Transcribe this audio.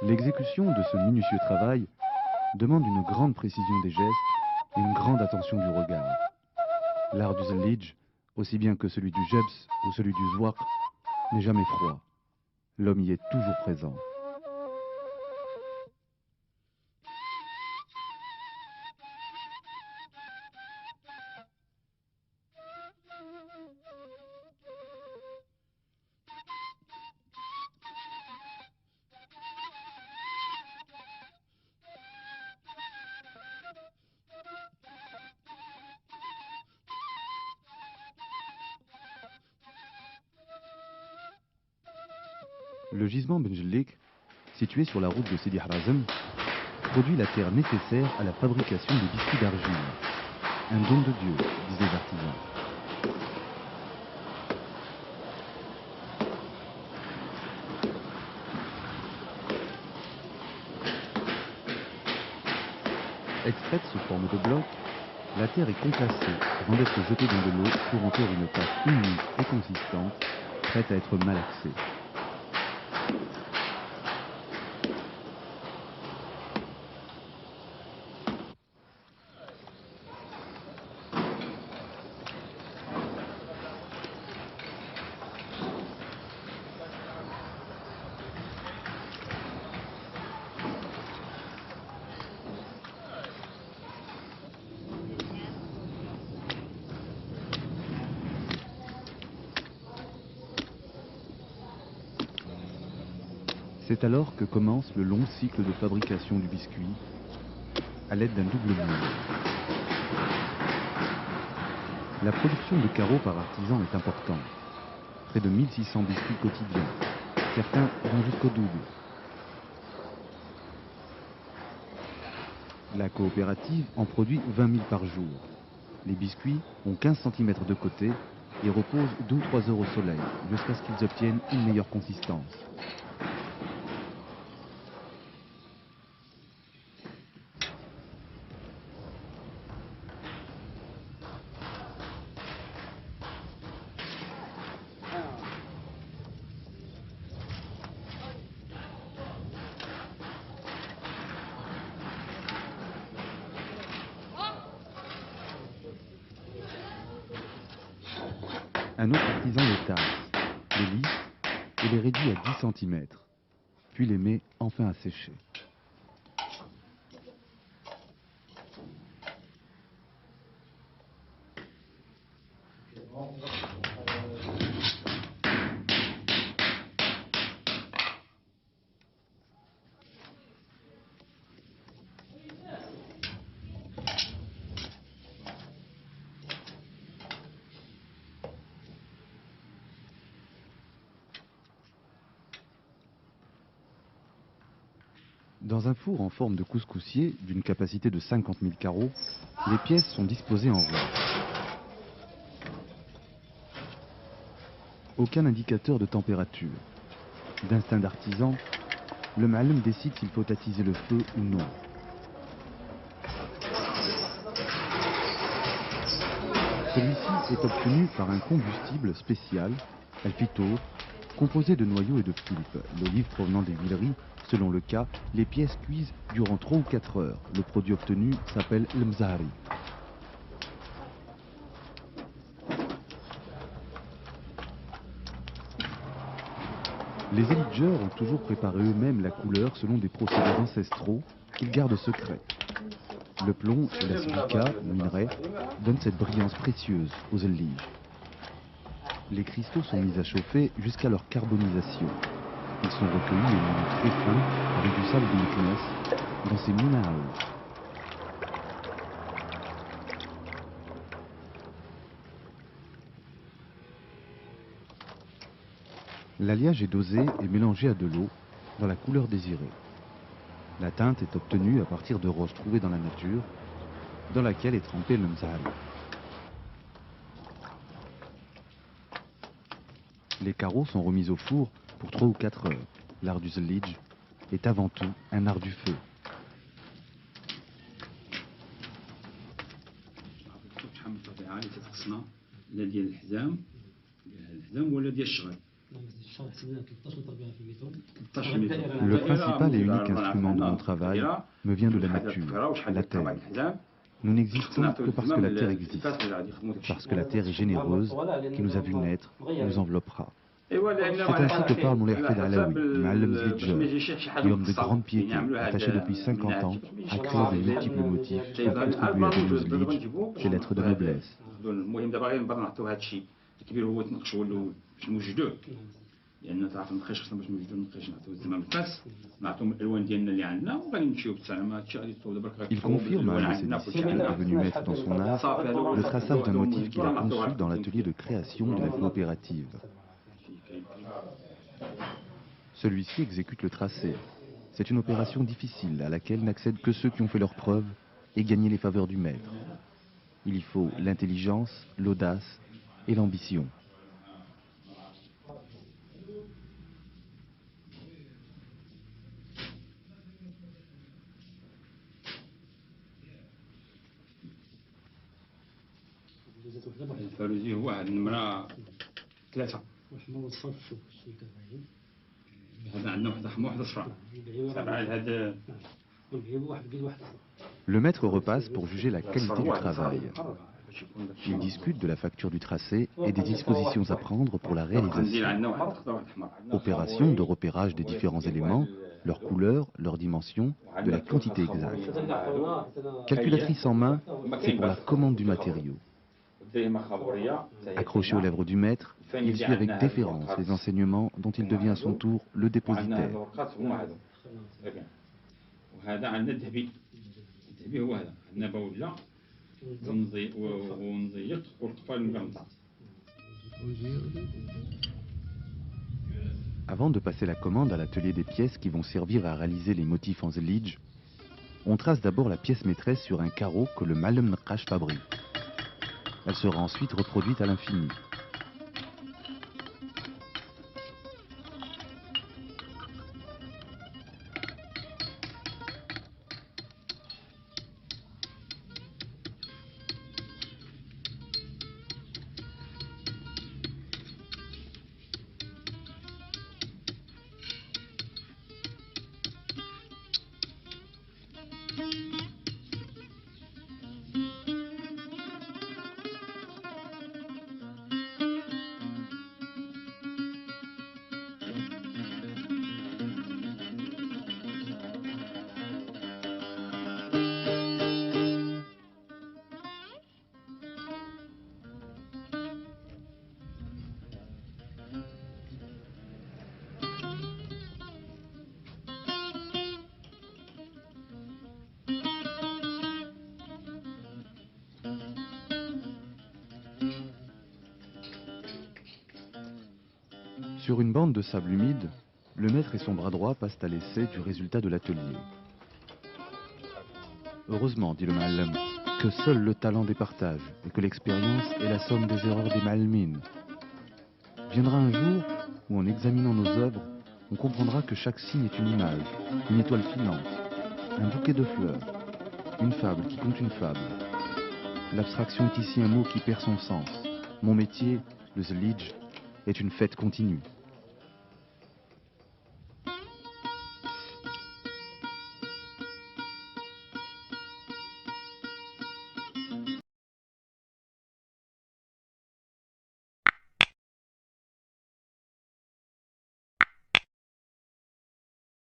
L'exécution de ce minutieux travail demande une grande précision des gestes et une grande attention du regard. L'art du zellij, aussi bien que celui du jebs ou celui du zwaq, n'est jamais froid. L'homme y est toujours présent. Le gisement Benjellik, situé sur la route de Sidi Harazem, produit la terre nécessaire à la fabrication des biscuits d'argile. Un don de Dieu, disent les artisans. Extraite sous forme de bloc, la terre est concassée avant d'être jetée dans de l'eau pour en faire une pâte unie et consistante, prête à être malaxée. C'est alors que commence le long cycle de fabrication du biscuit à l'aide d'un double moule. La production de carreaux par artisan est importante. Près de 1600 biscuits quotidiens. Certains vont jusqu'au double. La coopérative en produit 20 000 par jour. Les biscuits ont 15 cm de côté et reposent 2 ou 3 heures au soleil jusqu'à ce qu'ils obtiennent une meilleure consistance. Un autre artisan les tasse, les lisse et les réduit à 10 cm, puis les met enfin à sécher. Dans un four en forme de couscoussier d'une capacité de 50 000 carreaux, les pièces sont disposées en rond. Aucun indicateur de température. D'instinct d'artisan, le ma'alem décide s'il faut attiser le feu ou non. Celui-ci est obtenu par un combustible spécial, al-fitour, composé de noyaux et de pulpe, l'olive provenant des huileries. Selon le cas, les pièces cuisent durant 3 ou 4 heures. Le produit obtenu s'appelle le mzahari. Les zellidjeurs ont toujours préparé eux-mêmes la couleur selon des procédés ancestraux qu'ils gardent secrets. Le plomb et la silica, le minerai, donnent cette brillance précieuse aux zellij. Les cristaux sont mis à chauffer jusqu'à leur carbonisation. Ils sont recueillis et moulus très fins avec du sable de Meknès dans ces mines à eau. L'alliage est dosé et mélangé à de l'eau dans la couleur désirée. La teinte est obtenue à partir de roches trouvées dans la nature, dans laquelle est trempé le mzahari. Les carreaux sont remis au four pour 3 ou 4 heures. L'art du zellij est avant tout un art du feu. Le principal et unique instrument de mon travail me vient de la nature, la terre. Nous n'existons que parce que la terre existe, parce que la terre est généreuse, qui nous a vus naître, nous enveloppera. C'est ainsi que parle Moulay Hafid Alaoui, Ma'allem Zlidjer, et homme de grande piété, attaché depuis 50 ans à créer de multiples motifs pour contribuer à donner aux Zlidj ses lettres de noblesse. لان تعرف النقاش خصنا باش نوجدوا النقاش نعطيو الزمام الفاس نعطيهم الالوان ديالنا اللي عندنا وغادي نمشيو بالسلامه هادشي غادي يطول برك. Il confirme à un de ses disciples devenu maître dans son art le traçage d'un motif qu'il a conçu dans l'atelier de création de la coopérative. Celui-ci exécute le tracé. C'est une opération difficile à laquelle n'accèdent que ceux qui ont fait leurs preuves et gagné les faveurs du maître. Il y faut l'intelligence, l'audace et l'ambition. الفاروزي هو واحد النمرة 3 هذا عندنا واحد حمر واحد صفراء تابعة لهاد. Le maître repasse pour juger la qualité du travail. Il discute de la facture du tracé et des dispositions à prendre pour la réalisation. Opération de repérage des différents éléments, leur couleur, leur dimension, de la quantité exacte. Calculatrice en main, c'est pour la commande du matériau. Accroché aux lèvres du maître, il suit avec déférence les enseignements dont il devient à son tour le dépositaire. Avant de passer la commande à l'atelier des pièces qui vont servir à réaliser les motifs en zlidj, on trace d'abord la pièce maîtresse sur un carreau que le Ma'allem Naqash fabrique. Elle sera ensuite reproduite à l'infini. Sur une bande de sable humide, le maître et son bras droit passent à l'essai du résultat de l'atelier. Heureusement, dit le Ma'allem, que seul le talent départage et que l'expérience est la somme des erreurs des Ma'almin. Viendra un jour où, en examinant nos œuvres, on comprendra que chaque signe est une image, une étoile filante, un bouquet de fleurs, une fable qui compte une fable. L'abstraction est ici un mot qui perd son sens. Mon métier, le zlidj, est une fête continue.